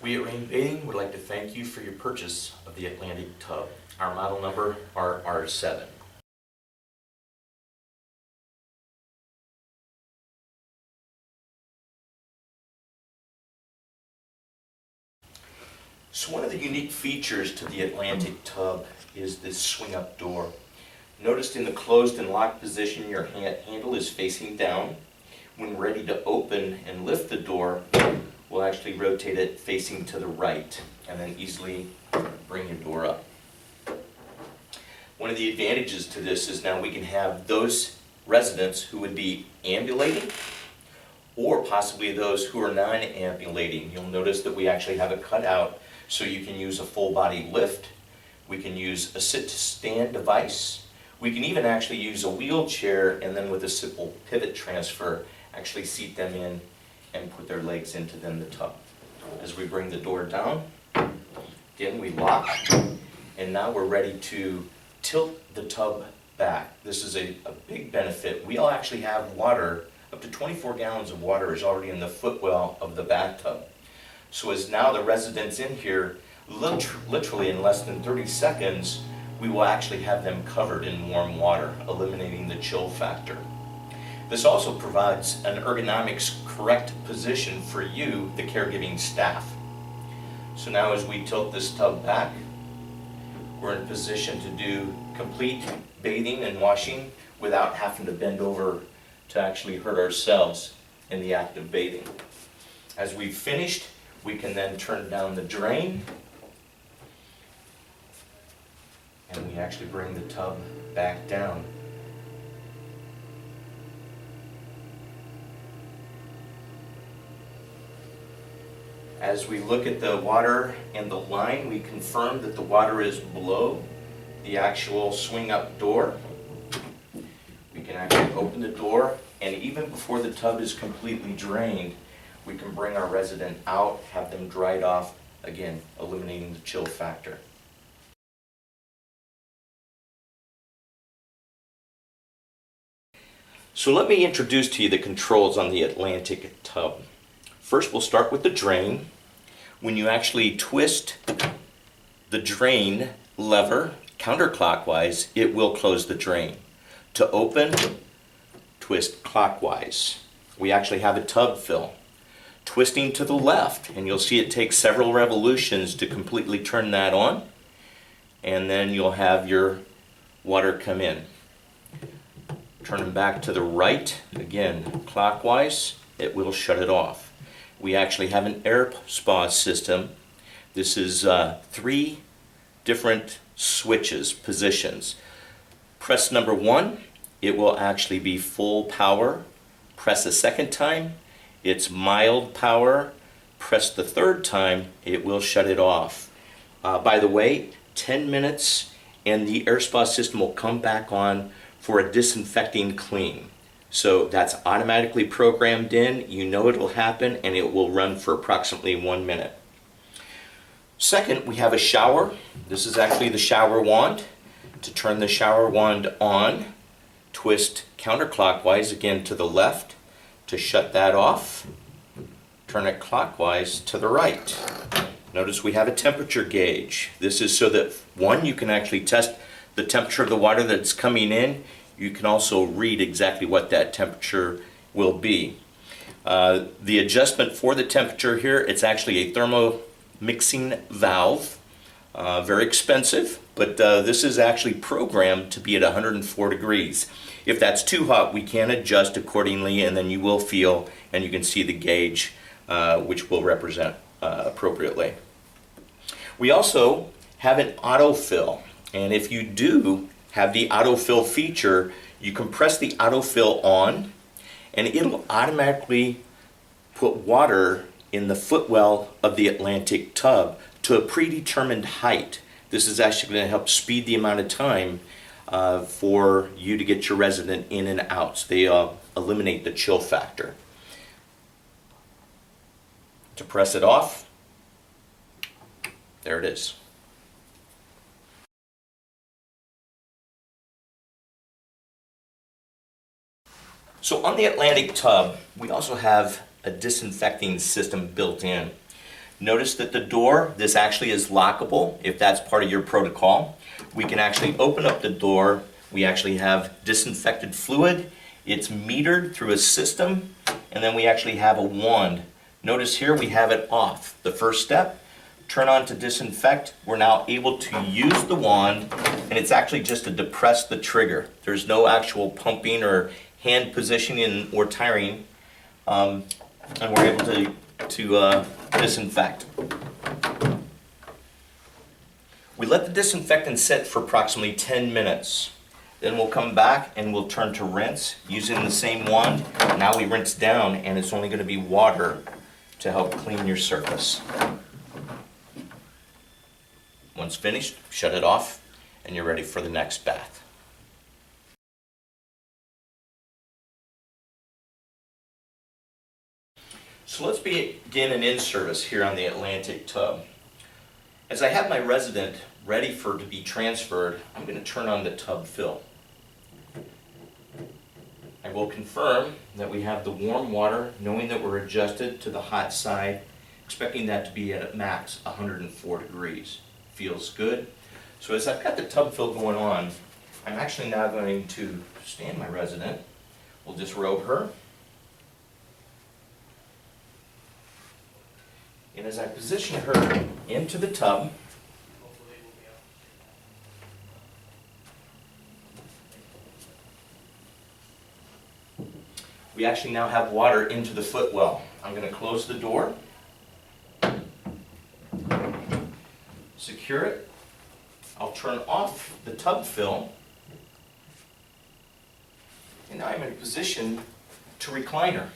We at Rane Bathing would like to thank you for your purchase of the Atlantic tub. Our model number RR7. So one of the unique features to the Atlantic tub is this swing-up door. Notice in the closed and locked position your handle is facing down. When ready to open and lift the door, we'll actually rotate it facing to the right and then easily bring your door up. One of the advantages to this is now we can have those residents who would be ambulating or possibly those who are non-ambulating. You'll notice that we actually have it cut out so you can use a full body lift. We can use a sit-to-stand device. We can even actually use a wheelchair and then with a simple pivot transfer actually seat them in and put their legs into then the tub. As we bring the door down, again we lock, and now we're ready to tilt the tub back. This is a big benefit. We'll actually have water, up to 24 gallons of water is already in the footwell of the bathtub. So as now the residents in here, literally in less than 30 seconds, we will actually have them covered in warm water, eliminating the chill factor. This also provides an ergonomics correct position for you, the caregiving staff. So now as we tilt this tub back, we're in position to do complete bathing and washing without having to bend over to actually hurt ourselves in the act of bathing. As we've finished, we can then turn down the drain and we actually bring the tub back down. As we look at the water and the line, we confirm that the water is below the actual swing-up door. We can actually open the door, and even before the tub is completely drained, we can bring our resident out, have them dried off, again, eliminating the chill factor. So let me introduce to you the controls on the Atlantic tub. First, we'll start with the drain. When you actually twist the drain lever counterclockwise, it will close the drain. To open, twist clockwise. We actually have a tub fill. Twisting to the left, and you'll see it takes several revolutions to completely turn that on, and then you'll have your water come in. Turning back to the right, again clockwise, it will shut it off. We actually have an air spa system. This is 3 different switches, positions. Press number 1, it will actually be full power. Press a second time, it's mild power. Press the third time, it will shut it off. By the way, 10 minutes and the air spa system will come back on for a disinfecting clean. So that's automatically programmed in, you know it'll happen, and it will run for approximately 1 minute. Second, we have a shower. This is actually the shower wand. To turn the shower wand on, twist counterclockwise, again to the left, to shut that off. Turn it clockwise to the right. Notice we have a temperature gauge. This is so that, one, you can actually test the temperature of the water that's coming in. You can also read exactly what that temperature will be. The adjustment for the temperature here, it's actually a thermo mixing valve. Very expensive, but this is actually programmed to be at 104 degrees. If that's too hot, we can adjust accordingly, and then you will feel and you can see the gauge, which will represent appropriately. We also have an autofill, and if you do have the autofill feature, you can press the autofill on and it'll automatically put water in the footwell of the Atlantic tub to a predetermined height. This is actually going to help speed the amount of time for you to get your resident in and out. So they eliminate the chill factor. To press it off, there it is. So on the Atlantic tub, we also have a disinfecting system built in. Notice that the door, this actually is lockable if that's part of your protocol. We can actually open up the door. We actually have disinfected fluid. It's metered through a system, and then we actually have a wand. Notice here we have it off. The first step, turn on to disinfect. We're now able to use the wand, and it's actually just to depress the trigger. There's no actual pumping or hand positioning or tiring, and we're able to disinfect. We let the disinfectant sit for approximately 10 minutes. Then we'll come back and we'll turn to rinse using the same wand. Now we rinse down, and it's only going to be water to help clean your surface. Once finished, shut it off, and you're ready for the next bath. So let's begin an in-service here on the Atlantic tub. As I have my resident ready to be transferred, I'm going to turn on the tub fill. I will confirm that we have the warm water, knowing that we're adjusted to the hot side, expecting that to be at max 104 degrees. Feels good. So as I've got the tub fill going on, I'm actually now going to stand my resident. We'll disrobe her. And as I position her into the tub, we actually now have water into the footwell. I'm going to close the door, secure it. I'll turn off the tub fill, and now I'm in a position to recline her.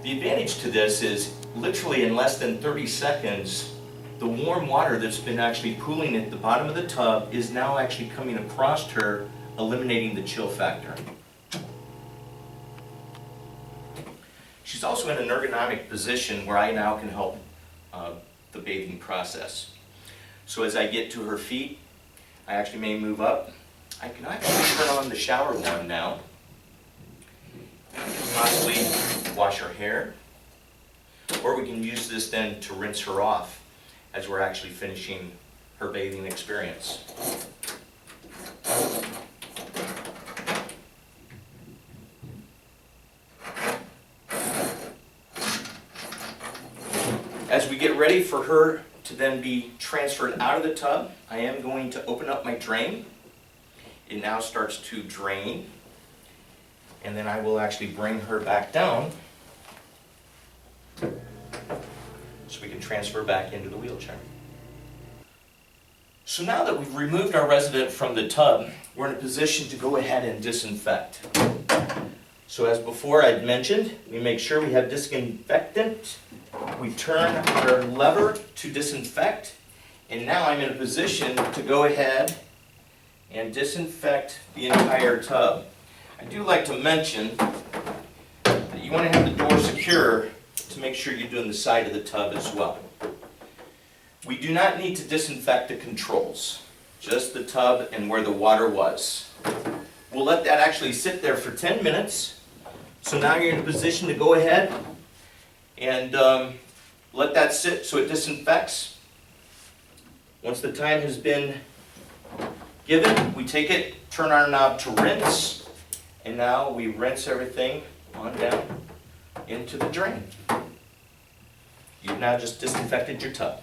The advantage to this is literally in less than 30 seconds, the warm water that's been actually pooling at the bottom of the tub is now actually coming across her, eliminating the chill factor. She's also in an ergonomic position where I now can help the bathing process. So as I get to her feet, I actually may move up. I can actually turn on the shower wand now. Possibly wash her hair, or we can use this then to rinse her off as we're actually finishing her bathing experience. As we get ready for her to then be transferred out of the tub, I am going to open up my drain. It now starts to drain, and then I will actually bring her back down so we can transfer back into the wheelchair. So now that we've removed our resident from the tub, we're in a position to go ahead and disinfect. So as before I'd mentioned, we make sure we have disinfectant. We turn our lever to disinfect, and now I'm in a position to go ahead and disinfect the entire tub. I do like to mention that you want to have the door secure to make sure you're doing the side of the tub as well. We do not need to disinfect the controls, just the tub and where the water was. We'll let that actually sit there for 10 minutes. So now you're in a position to go ahead and let that sit so it disinfects. Once the time has been given, we take it, turn our knob to rinse, and now we rinse everything on down into the drain. You've now just disinfected your tub.